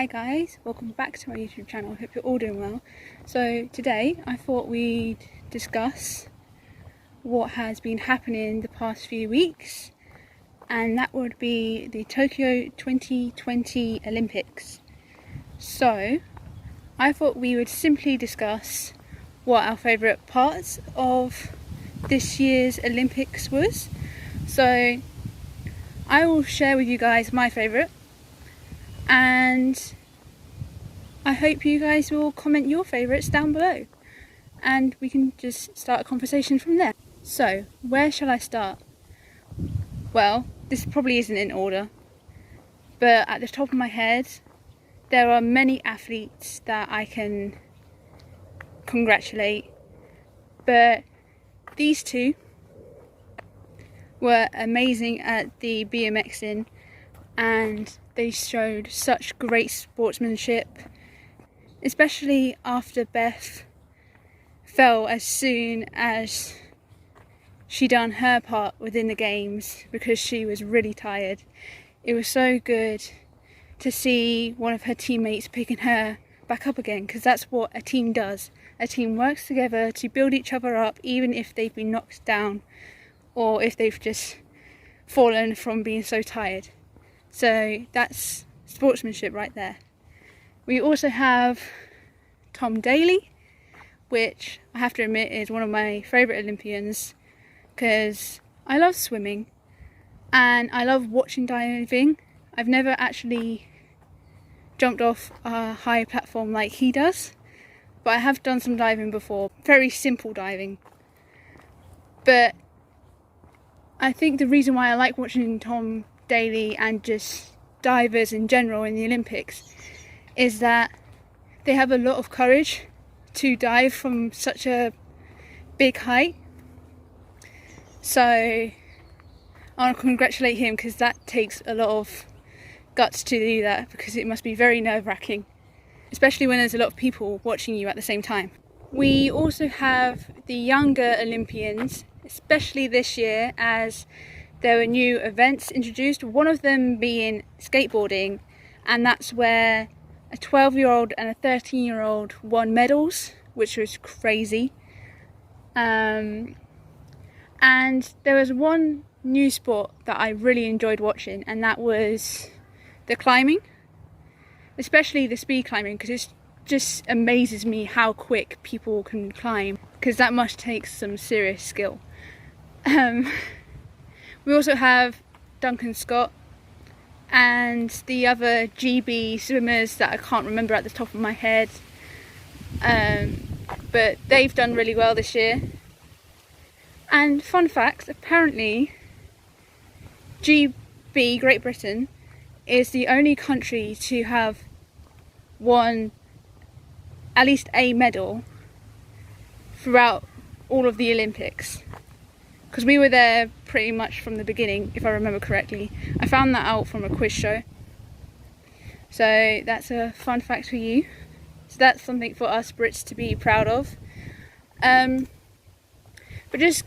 Hi guys, welcome back to my YouTube channel. Hope you're all doing well. So today I thought we'd discuss what has been happening the past few weeks, and that would be the Tokyo 2020 Olympics. So I thought we would simply discuss what our favourite parts of this year's Olympics was. So I will share with you guys my favourite, and I hope you guys will comment your favourites down below and we can just start a conversation from there. So where shall I start? Well, this probably isn't in order, but at the top of my head there are many athletes that I can congratulate, but these two were amazing at the BMXing and they showed such great sportsmanship, especially after Beth fell as soon as she done her part within the games because she was really tired. It was so good to see one of her teammates picking her back up again, because that's what a team does. A team works together to build each other up, even if they've been knocked down or if they've just fallen from being so tired. So that's sportsmanship right there. We also have Tom Daley, which I have to admit is one of my favourite Olympians because I love swimming and I love watching diving. I've never actually jumped off a high platform like he does, but I have done some diving before, very simple diving. But I think the reason why I like watching Tom Daley and just divers in general in the Olympics is that they have a lot of courage to dive from such a big height. So I want to congratulate him because that takes a lot of guts to do that, because it must be very nerve-wracking, especially when there's a lot of people watching you at the same time. We also have the younger Olympians, especially this year, as there were new events introduced, one of them being skateboarding, and that's where a 12-year-old and a 13-year-old won medals, which was crazy. And there was one new sport that I really enjoyed watching, and that was the climbing, especially the speed climbing, because it just amazes me how quick people can climb, because that must take some serious skill. We also have Duncan Scott and the other GB swimmers that I can't remember at the top of my head, but they've done really well this year. And fun fact, apparently GB, Great Britain, is the only country to have won at least a medal throughout all of the Olympics, because we were there pretty much from the beginning, if I remember correctly. I found that out from a quiz show. So that's a fun fact for you. So that's something for us Brits to be proud of. But just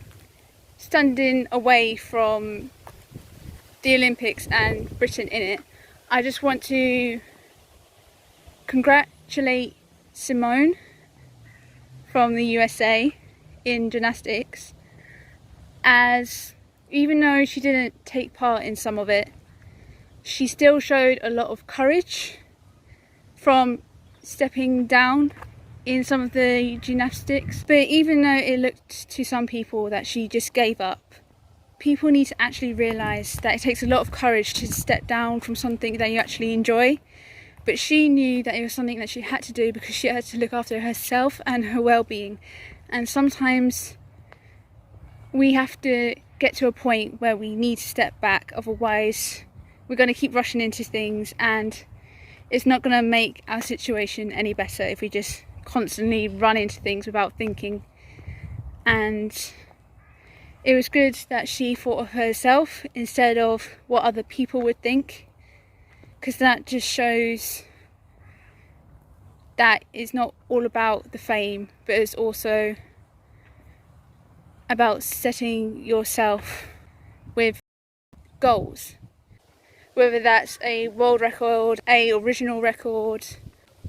standing away from the Olympics and Britain in it, I just want to congratulate Simone from the USA in gymnastics, as even though she didn't take part in some of it, she still showed a lot of courage from stepping down in some of the gymnastics. But even though it looked to some people that she just gave up, people need to actually realise that it takes a lot of courage to step down from something that you actually enjoy. But she knew that it was something that she had to do because she had to look after herself and her well-being. And sometimes we have to get to a point where we need to step back, otherwise we're going to keep rushing into things and it's not going to make our situation any better if we just constantly run into things without thinking. And it was good that she thought of herself instead of what other people would think, because that just shows that it's not all about the fame, but it's also about setting yourself with goals. whether that's a world record, a original record,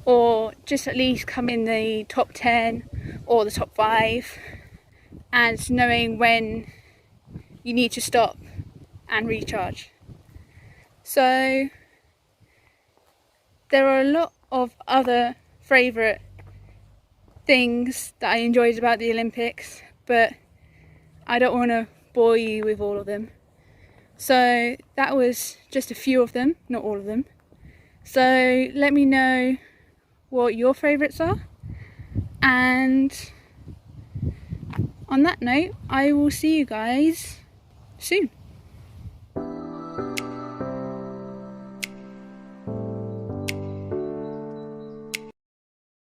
or just at least come in the top 10 or the top 5, and knowing when you need to stop and recharge. So there are a lot of other favourite things that I enjoyed about the Olympics, but I don't want to bore you with all of them. So that was just a few of them, not all of them. So let me know what your favourites are, and on that note, I will see you guys soon.